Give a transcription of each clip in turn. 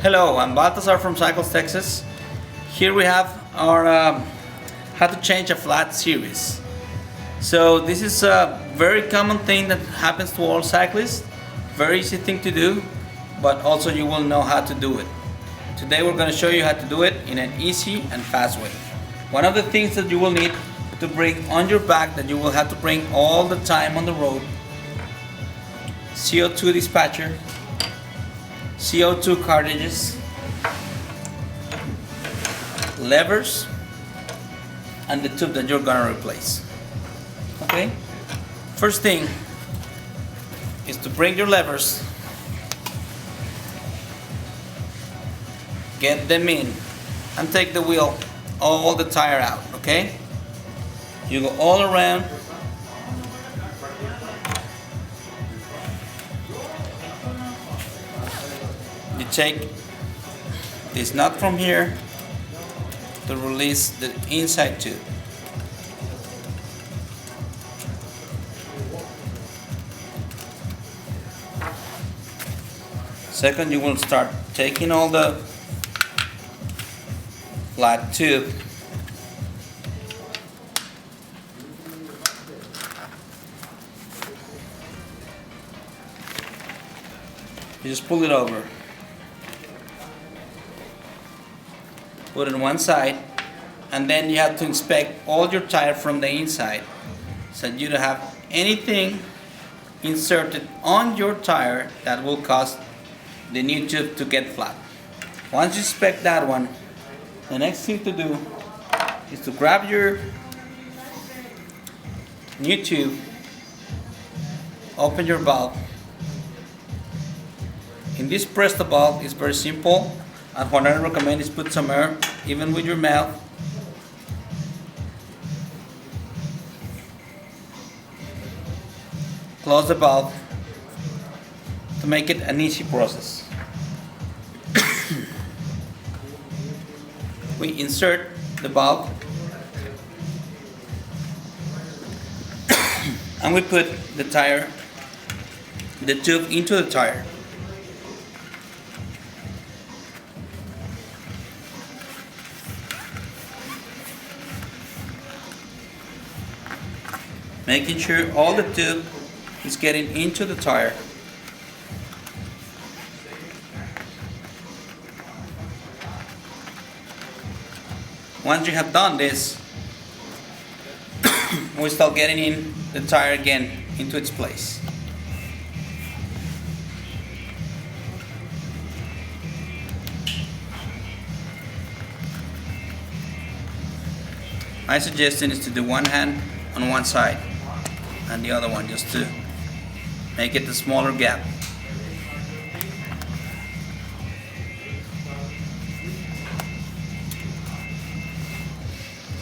Hello, I'm Baltasar from Cycles Texas. Here we have our how to change a flat series. So this is a very common thing that happens to all cyclists. Very easy thing to do, but also you will know how to do it. Today we're going to show you how to do it in an easy and fast way. One of the things that you will need to bring on your back, that you will have to bring all the time on the road: CO2 dispatcher, CO2 cartridges, levers, and the tube that you're gonna replace. Okay? First thing is to bring your levers, get them in, and take the wheel, all the tire out. Okay? You go all around. You take this nut from here to release the inside tube. Second, you will start taking all the flat tube you just pull it over. Put it on one side, and then you have to inspect all your tire from the inside, so you don't have anything inserted on your tire that will cause the new tube to get flat. Once you inspect that one, the next thing to do is to grab your new tube, open your valve. In this press the valve is very simple, and what I recommend is put some air, even with your mouth. Close the valve to make it an easy process. We insert the valve and we put the tube into the tire. Making sure all the tube is getting into the tire. Once you have done this, we start getting in the tire again into its place. My suggestion is to do one hand on one side and the other one, just to make it a smaller gap.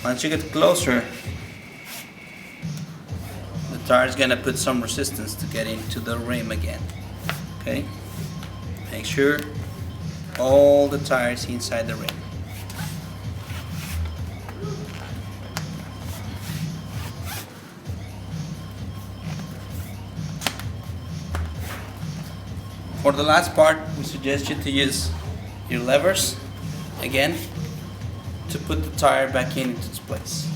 Once you get closer, the tire is gonna put some resistance to get into the rim again. Okay? Make sure all the tires inside the rim. For the last part, we suggest you to use your levers again to put the tire back into its place.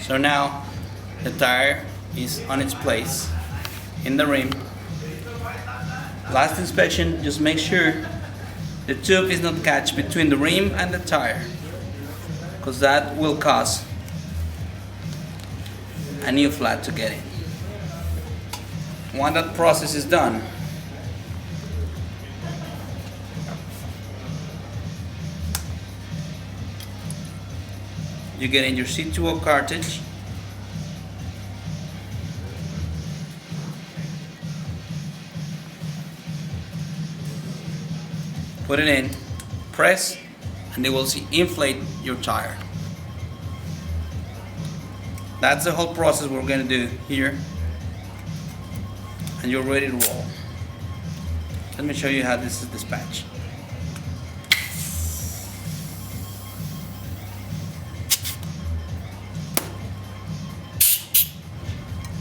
So now the tire is on its place in the rim. Last inspection, just make sure the tube is not catch between the rim and the tire, because that will cause a new flat to get in. Once that process is done, you get in your C2O cartridge. Put it in, press, and they will see inflate your tire. That's the whole process we're going to do here. and you're ready to roll. Let me show you how this is dispatched.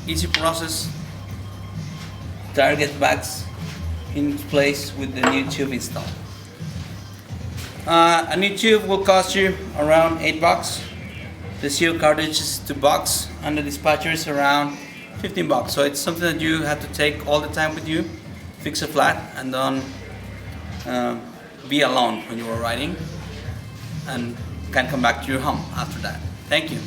Easy process. Target bags in place with the new tube installed. A new tube will cost you around $8. The seal cartridge is $2, and the dispatcher is around $15. So it's something that you have to take all the time with you, fix a flat, and don't be alone when you are riding, and can come back to your home after that. Thank you.